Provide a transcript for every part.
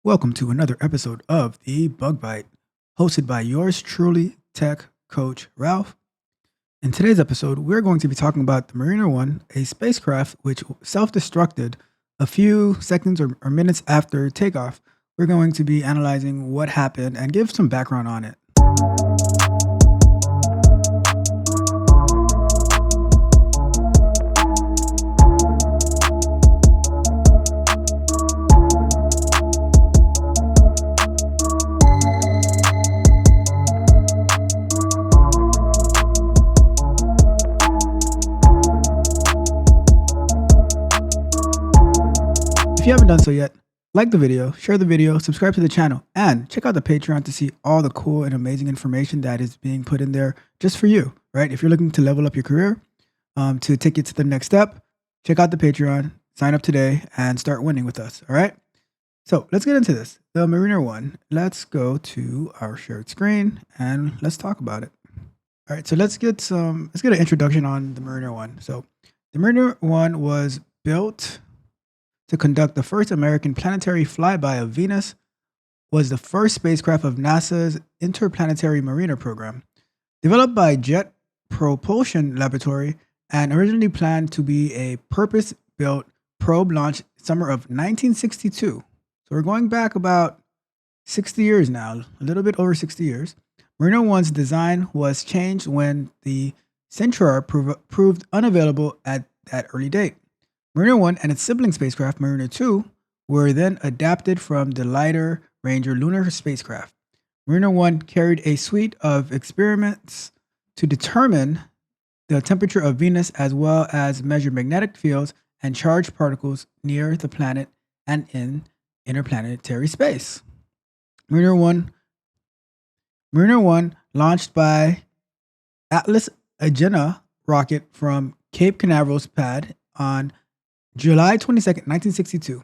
Welcome to another episode of the Bug Bite, hosted by yours truly, Tech Coach Ralph. In today's episode, we're going to be talking about the Mariner 1, a spacecraft which self-destructed a few seconds or minutes after takeoff. We're going to be analyzing what happened and give some background on it. If you haven't done so yet, like the video, share the video, subscribe to the channel, and check out the Patreon to see all the cool and amazing information that is being put in there just for you, right? If you're looking to level up your career, to take you to the next step, check out the Patreon, sign up today, and start winning with us, all right? So let's get into this. The Mariner 1, let's go to our shared screen and let's talk about it. All right, so let's get an introduction on the Mariner 1. So the Mariner 1 was built to conduct the first American planetary flyby of Venus, was the first spacecraft of NASA's Interplanetary Mariner program. Developed by Jet Propulsion Laboratory and originally planned to be a purpose-built probe launch summer of 1962. So we're going back about 60 years now, a little bit over 60 years. Mariner 1's design was changed when the Centaur proved unavailable at that early date. Mariner 1 and its sibling spacecraft, Mariner 2, were then adapted from the lighter Ranger lunar spacecraft. Mariner 1 carried a suite of experiments to determine the temperature of Venus as well as measure magnetic fields and charged particles near the planet and in interplanetary space. Mariner 1 launched by Atlas Agena rocket from Cape Canaveral's pad on July 22nd, 1962.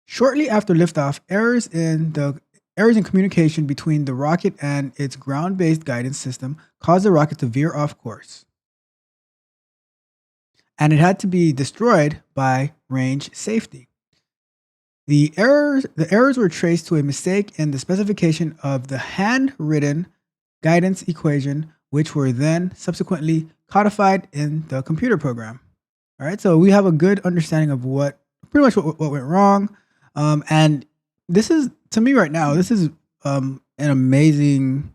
Shortly after liftoff, errors in communication between the rocket and its ground-based guidance system caused the rocket to veer off course, and it had to be destroyed by range safety. The errors were traced to a mistake in the specification of the handwritten guidance equation, which were then subsequently codified in the computer program. All right, so we have a good understanding of what went wrong. And this is, to me right now, this is an amazing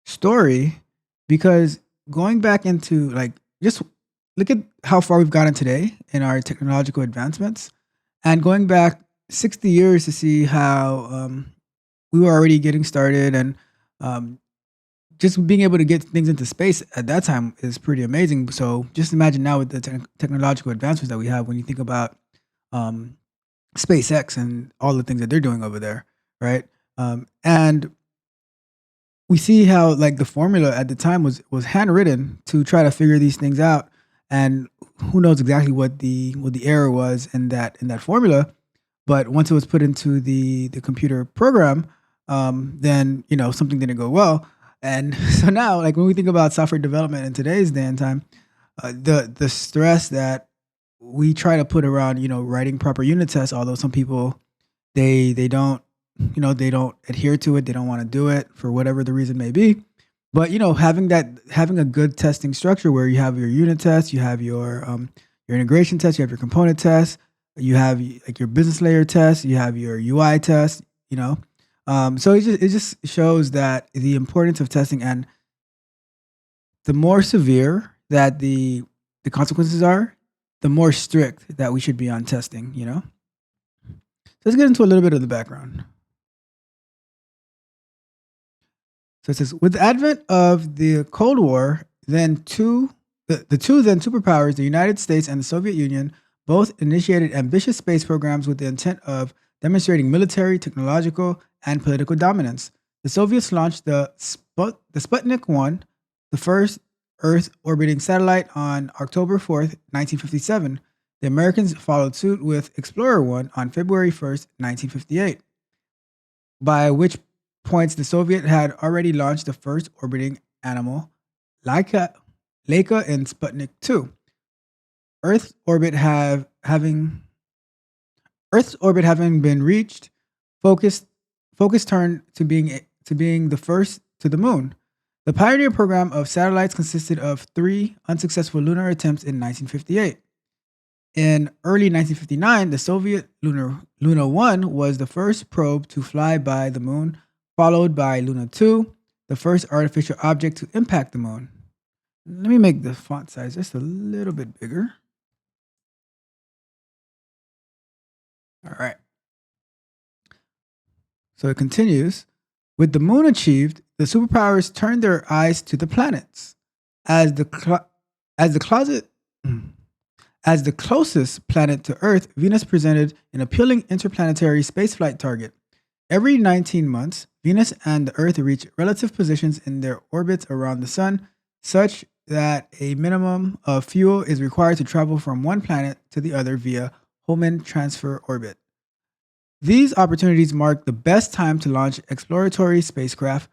story, because going back into, like, just look at how far we've gotten today in our technological advancements, and going back 60 years to see how we were already getting started, and just being able to get things into space at that time is pretty amazing. So just imagine now with the technological advancements that we have, when you think about SpaceX and all the things that they're doing over there, right? And we see how, like, the formula at the time was handwritten to try to figure these things out, and who knows exactly what the error was in that formula. But once it was put into the computer program, then something didn't go well. And so now, like, when we think about software development in today's day and time, the stress that we try to put around, writing proper unit tests, although some people, they don't adhere to it, they don't want to do it for whatever the reason may be. But having a good testing structure where you have your unit tests, you have your integration tests, you have your component tests, you have like your business layer tests, you have your UI tests, so it just shows that the importance of testing, and the more severe that the consequences are, the more strict that we should be on testing, So let's get into a little bit of the background. So it says, with the advent of the Cold War, the two superpowers, the United States and the Soviet Union, both initiated ambitious space programs with the intent of demonstrating military, technological, and political dominance. The Soviets launched the Sputnik 1, the first Earth-orbiting satellite, on October 4th, 1957. The Americans followed suit with Explorer 1 on February 1st, 1958, by which points the Soviet had already launched the first orbiting animal, Laika and Sputnik 2. Earth's orbit having been reached, focused focus turned to being the first to the moon. The Pioneer program of satellites consisted of 3 unsuccessful lunar attempts in 1958. In early 1959, the Soviet Luna 1 was the first probe to fly by the moon, followed by Luna 2, the first artificial object to impact the moon. Let me make the font size just a little bit bigger. All right. So it continues. With the moon achieved, the superpowers turned their eyes to the planets. As the closet as the closest planet to Earth, Venus presented an appealing interplanetary spaceflight target. Every 19 months, Venus and the Earth reach relative positions in their orbits around the Sun, such that a minimum of fuel is required to travel from one planet to the other via Hohmann transfer orbit. These opportunities mark the best time to launch exploratory spacecraft,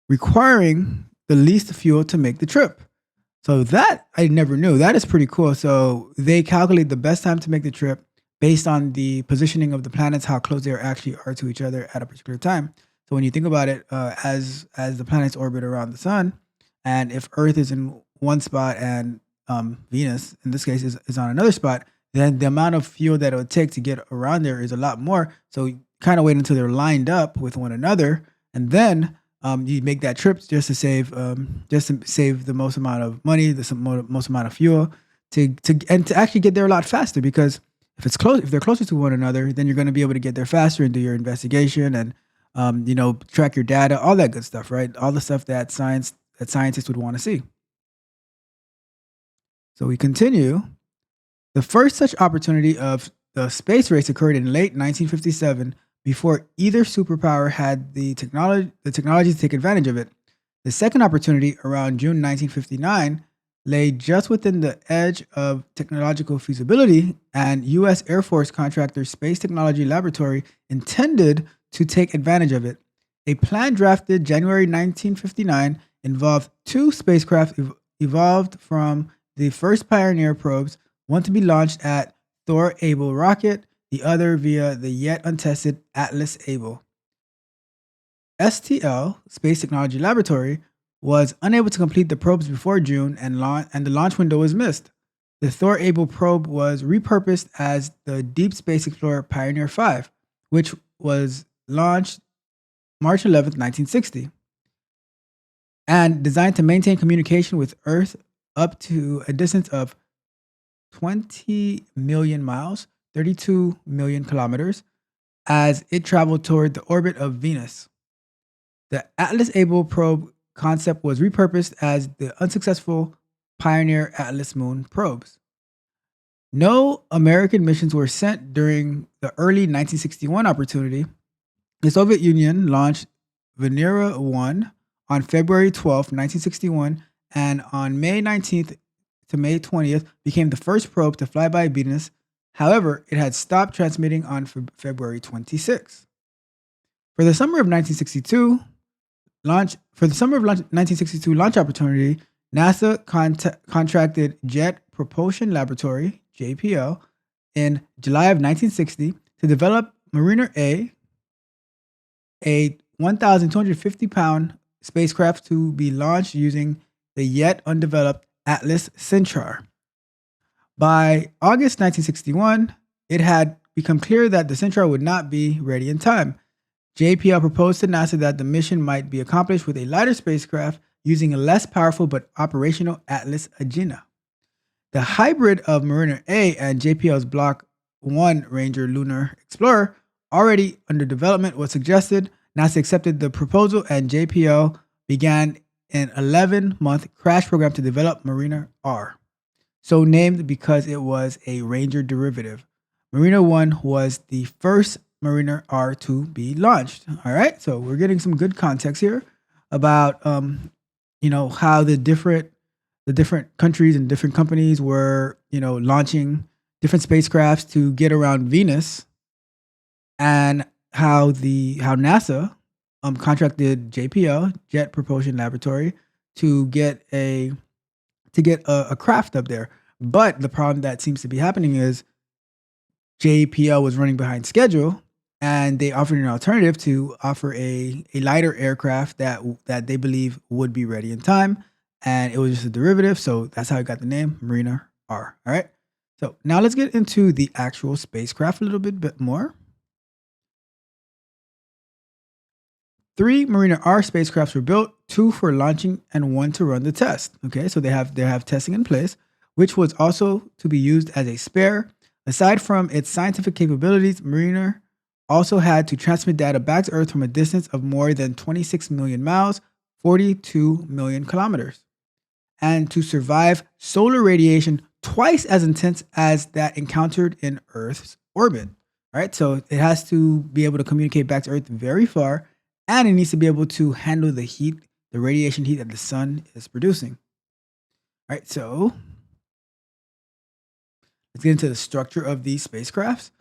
requiring the least fuel to make the trip. So that I never knew. That is pretty cool. So they calculate the best time to make the trip based on the positioning of the planets, how close they actually are to each other at a particular time. So when you think about it, as the planets orbit around the sun, and if Earth is in one spot and Venus, in this case, is on another spot, then the amount of fuel that it would take to get around there is a lot more. So you kind of wait until they're lined up with one another, and then you make that trip just to save the most amount of money, the most amount of fuel, to actually get there a lot faster. Because if they're closer to one another, then you're going to be able to get there faster and do your investigation and track your data, all that good stuff, right? All the stuff that scientists would want to see. So we continue. The first such opportunity of the space race occurred in late 1957, before either superpower had the technology to take advantage of it. The second opportunity, around June 1959, lay just within the edge of technological feasibility, and U.S. Air Force contractor Space Technology Laboratory intended to take advantage of it. A plan drafted January 1959 involved 2 spacecraft evolved from the first Pioneer probes, one to be launched at Thor-Able rocket, the other via the yet untested Atlas-Able. STL, Space Technology Laboratory, was unable to complete the probes before June, and the launch window was missed. The Thor-Able probe was repurposed as the Deep Space Explorer Pioneer 5, which was launched March 11, 1960, and designed to maintain communication with Earth up to a distance of 20 million miles, 32 million kilometers, as it traveled toward the orbit of Venus. The Atlas-Able probe concept was repurposed as the unsuccessful Pioneer Atlas Moon probes. No American missions were sent during the early 1961 opportunity. The Soviet Union launched Venera 1 on February 12, 1961, and on May 19th to May 20th became the first probe to fly by Venus. However, it had stopped transmitting on February 26th. For the summer of 1962 launch opportunity, NASA contracted Jet Propulsion Laboratory (JPL) in July of 1960 to develop Mariner A 1,250-pound spacecraft to be launched using the yet undeveloped Atlas Centaur. By August 1961, it had become clear that the Centaur would not be ready in time. JPL proposed to NASA that the mission might be accomplished with a lighter spacecraft using a less powerful but operational Atlas Agena. The hybrid of Mariner A and JPL's Block 1 Ranger Lunar Explorer, already under development, was suggested. NASA accepted the proposal, and JPL began an 11-month crash program to develop Mariner R, so named because it was a Ranger derivative. Mariner 1 was the first Mariner R to be launched. All right, so we're getting some good context here about how the different countries and different companies were launching different spacecrafts to get around Venus, and how NASA contracted JPL, Jet Propulsion Laboratory, to get a craft up there. But the problem that seems to be happening is JPL was running behind schedule, and they offered an alternative to offer a lighter aircraft that they believe would be ready in time, and it was just a derivative. So that's how it got the name Mariner R. All right. So now let's get into the actual spacecraft a little bit more. 3 Mariner R spacecrafts were built, 2 for launching and 1 to run the test. Okay, so they have testing in place, which was also to be used as a spare. Aside from its scientific capabilities, Mariner also had to transmit data back to Earth from a distance of more than 26 million miles, 42 million kilometers, and to survive solar radiation twice as intense as that encountered in Earth's orbit. All right, so it has to be able to communicate back to Earth very far, and it needs to be able to handle the heat, the radiation heat that the sun is producing. All right, so let's get into the structure of these spacecrafts.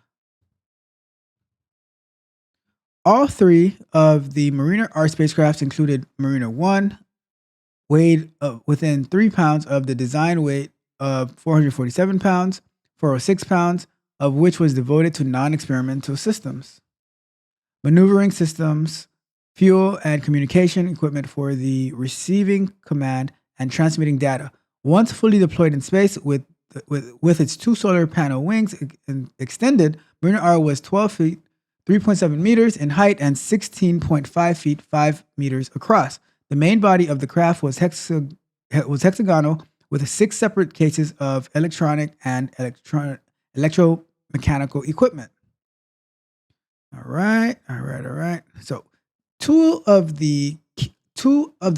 All 3 of the Mariner R spacecrafts included Mariner 1, weighed within 3 pounds of the design weight of 447 pounds, 406 pounds, of which was devoted to non-experimental systems, maneuvering systems, fuel and communication equipment for the receiving, command, and transmitting data. Once fully deployed in space with its 2 solar panel wings extended, Mariner R was 12 feet, 3.7 meters in height, and 16.5 feet, 5 meters across. The main body of the craft was hexagonal with 6 separate cases of electronic and electromechanical equipment. All right. So two of the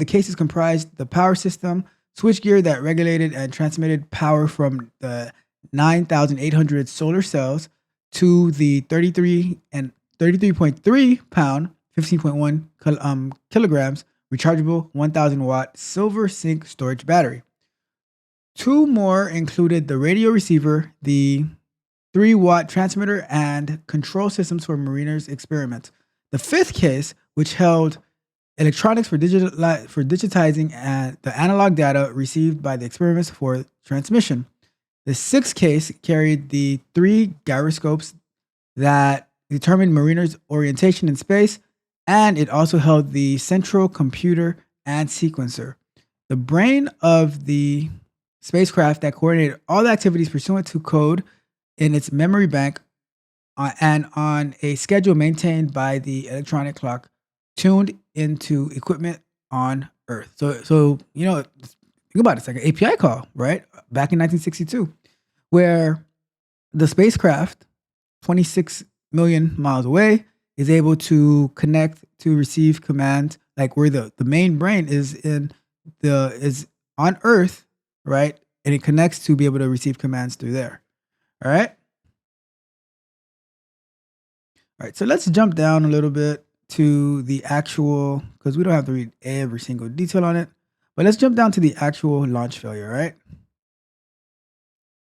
cases comprised the power system, switchgear that regulated and transmitted power from the 9,800 solar cells to the 33.3 pound, 15.1 kilograms rechargeable 1,000 watt silver zinc storage battery. 2 more included the radio receiver, the 3-watt transmitter, and control systems for Mariner's experiments. The 5th case, which held electronics for digitizing the analog data received by the experiments for transmission. The 6th case carried the 3 gyroscopes that determined Mariner's orientation in space, and it also held the central computer and sequencer, the brain of the spacecraft that coordinated all the activities pursuant to code in its memory bank and on a schedule maintained by the electronic clock tuned into equipment on Earth. So think about it. It's like an API call, right? Back in 1962, where the spacecraft, 26 million miles away, is able to connect to receive commands, like where the main brain is on Earth, right? And it connects to be able to receive commands through there. All right. So let's jump down a little bit to the actual, because we don't have to read every single detail on it, but let's jump down to the actual launch failure, right?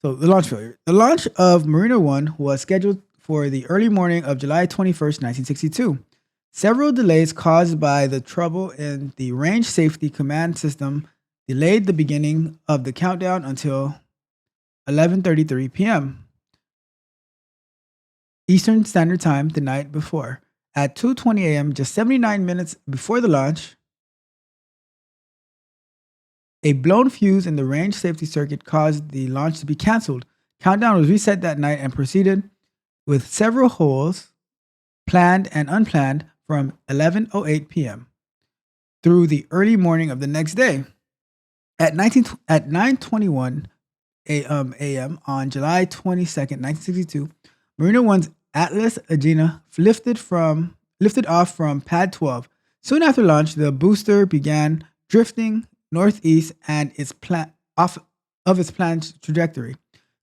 So the launch failure. The launch of Mariner 1 was scheduled for the early morning of July 21st, 1962. Several delays caused by the trouble in the range safety command system delayed the beginning of the countdown until 11:33 p.m. Eastern Standard Time the night before. At 2:20 a.m., just 79 minutes before the launch, a blown fuse in the range safety circuit caused the launch to be canceled. Countdown was reset that night and proceeded with several holes, planned and unplanned, from 11:08 p.m. through the early morning of the next day. At 9:21 a.m. on July 22nd, 1962, Mariner 1's Atlas Agena lifted off from Pad 12. Soon after launch, the booster began drifting northeast and its planned trajectory.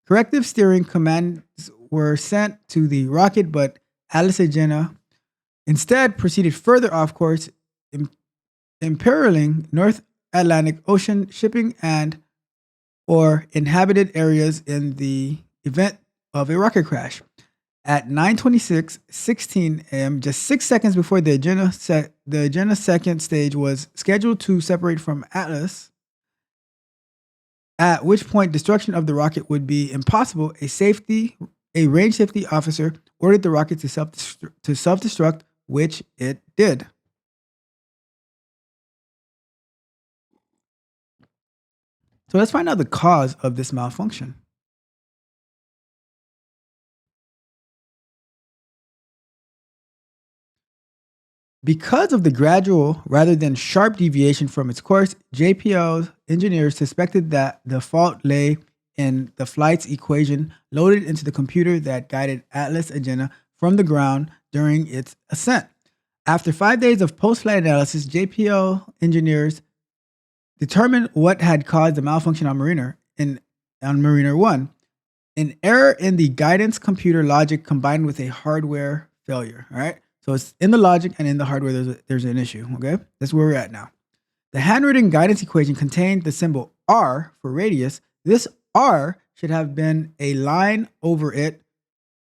Corrective steering commands were sent to the rocket, but Atlas Agena instead proceeded further off course, imperiling North Atlantic Ocean shipping or inhabited areas in the event of a rocket crash. At 9:26:16 a.m., just 6 seconds before the Agena second stage was scheduled to separate from Atlas, at which point destruction of the rocket would be impossible, a safety a range safety officer ordered the rocket to self-destruct, which it did. So let's find out the cause of this malfunction. Because of the gradual rather than sharp deviation from its course, JPL engineers suspected that the fault lay in the flight's equation loaded into the computer that guided Atlas Agena from the ground during its ascent. After 5 days of post-flight analysis, JPL engineers determined what had caused the malfunction on Mariner 1. An error in the guidance computer logic combined with a hardware failure. All right. So it's in the logic and in the hardware, there's an issue. Okay. That's where we're at now. The handwritten guidance equation contained the symbol R for radius. This R should have been a line over it,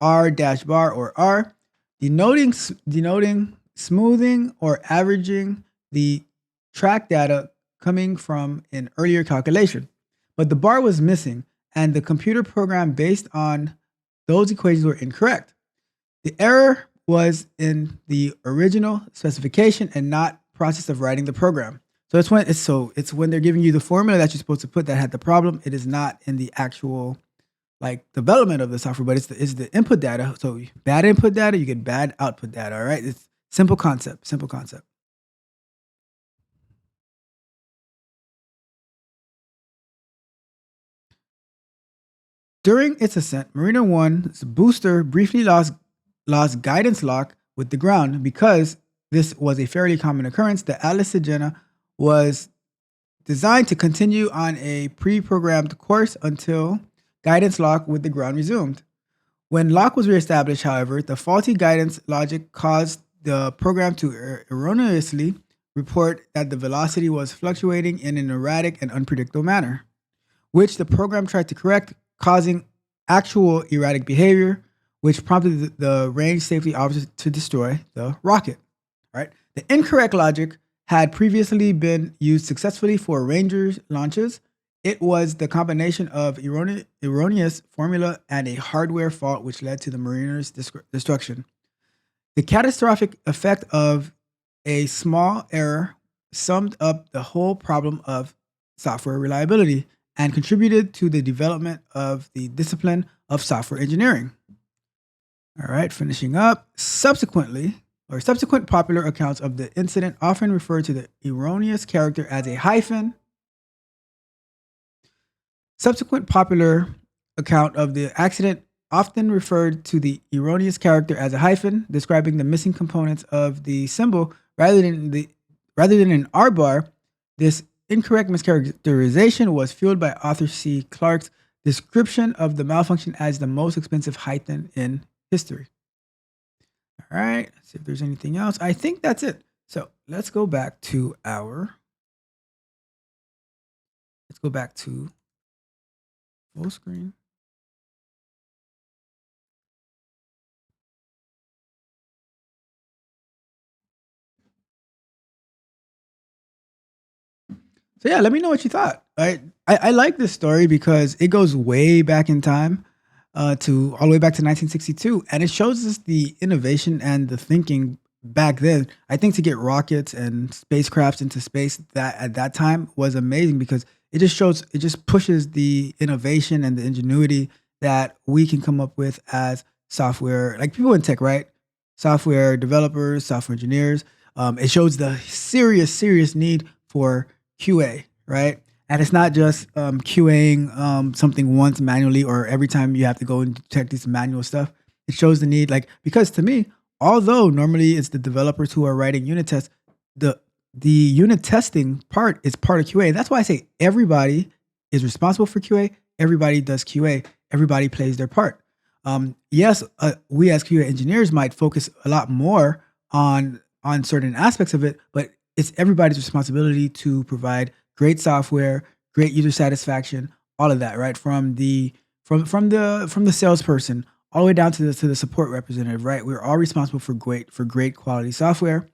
R dash bar or R, denoting smoothing or averaging the track data coming from an earlier calculation. But the bar was missing, and the computer program based on those equations were incorrect. The error was in the original specification and not process of writing the program. So it's when they're giving you the formula that you're supposed to put that had the problem. It is not in the actual development of the software, but it's the input data. So bad input data, you get bad output data. All right, it's simple concept. Simple concept. During its ascent, Mariner 1's booster briefly lost guidance lock with the ground. Because this was a fairly common occurrence, the Atlas Agena was designed to continue on a pre-programmed course until guidance lock with the ground resumed. When lock was reestablished, however, the faulty guidance logic caused the program to erroneously report that the velocity was fluctuating in an erratic and unpredictable manner, which the program tried to correct, causing actual erratic behavior, which prompted the range safety officer to destroy the rocket. Right? The incorrect logic had previously been used successfully for Ranger's launches. It was the combination of erroneous formula and a hardware fault which led to the Mariner's destruction. The catastrophic effect of a small error summed up the whole problem of software reliability and contributed to the development of the discipline of software engineering. All right, finishing up. Subsequent popular accounts of the incident often refer to the erroneous character as a hyphen. Subsequent popular account of the accident often referred to the erroneous character as a hyphen, describing the missing components of the symbol rather than an R bar. This incorrect mischaracterization was fueled by author C. Clarke's description of the malfunction as the most expensive hyphen in history. All right, let's see if there's anything else. I think that's it. So let's go back to full screen. So yeah, let me know what you thought. I like this story because it goes way back in time, to all the way back to 1962, and it shows us the innovation and the thinking back then. I think to get rockets and spacecrafts into space that at that time was amazing because it just pushes the innovation and the ingenuity that we can come up with as software, like people in tech, right? Software developers, software engineers. It shows the serious need for QA, right? And it's not just QAing something once manually or every time you have to go and check this manual stuff. It shows the need, because to me, although normally it's the developers who are writing unit tests, the unit testing part is part of QA. That's why I say everybody is responsible for QA. Everybody does QA. Everybody plays their part. Yes, we as QA engineers might focus a lot more on certain aspects of it, but it's everybody's responsibility to provide great software, great user satisfaction, all of that, right? From the salesperson all the way down to the support representative, right? We're all responsible for great quality software.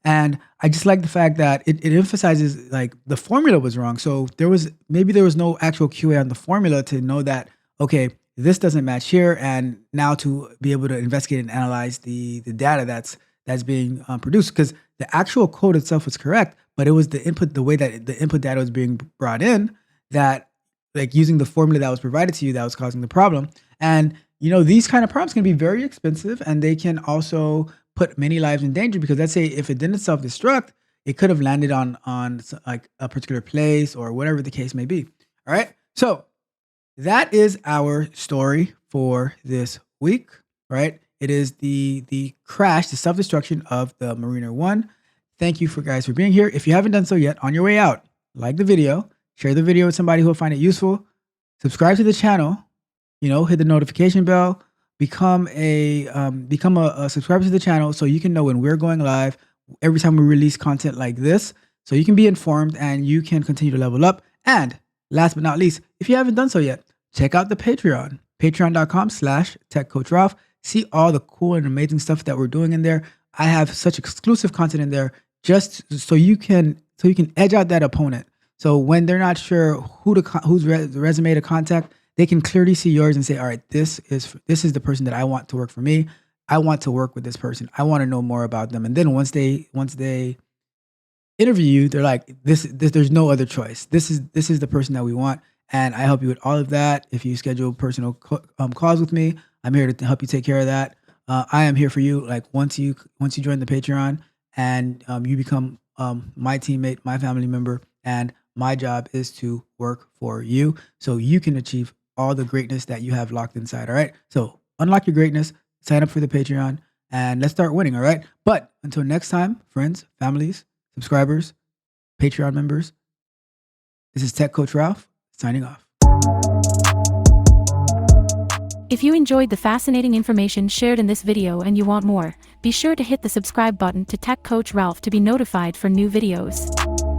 And I just like the fact that it emphasizes the formula was wrong. So there was no actual QA on the formula to know that, okay, this doesn't match here, and now to be able to investigate and analyze the data that's being produced, because the actual code itself was correct, but it was the input, the way that the input data was being brought in, that like using the formula that was provided to you, that was causing the problem. And these kind of problems can be very expensive, and they can also put many lives in danger, because let's say if it didn't self-destruct, it could have landed on like a particular place or whatever the case may be. All right. So that is our story for this week, right? It is the crash, the self-destruction of the Mariner 1. Thank you guys for being here. If you haven't done so yet, on your way out, like the video, share the video with somebody who will find it useful, subscribe to the channel, hit the notification bell, become a subscriber to the channel so you can know when we're going live every time we release content like this, so you can be informed and you can continue to level up. And last but not least, if you haven't done so yet, check out the Patreon, patreon.com/techcoachralph. See all the cool and amazing stuff that we're doing in there. I have such exclusive content in there just so you can edge out that opponent. So when they're not sure whose resume to contact, they can clearly see yours and say, all right, this is the person that I want to work for me. I want to work with this person. I want to know more about them. And then once they interview you, they're like, this there's no other choice. This is the person that we want. And I help you with all of that. If you schedule personal calls with me, I'm here to help you take care of that. I am here for you. Like once you join the Patreon and you become my teammate, my family member, and my job is to work for you so you can achieve all the greatness that you have locked inside. All right. So unlock your greatness, sign up for the Patreon, and let's start winning. All right. But until next time, friends, families, subscribers, Patreon members, this is Tech Coach Ralph signing off. If you enjoyed the fascinating information shared in this video and you want more, be sure to hit the subscribe button to Tech Coach Ralph to be notified for new videos.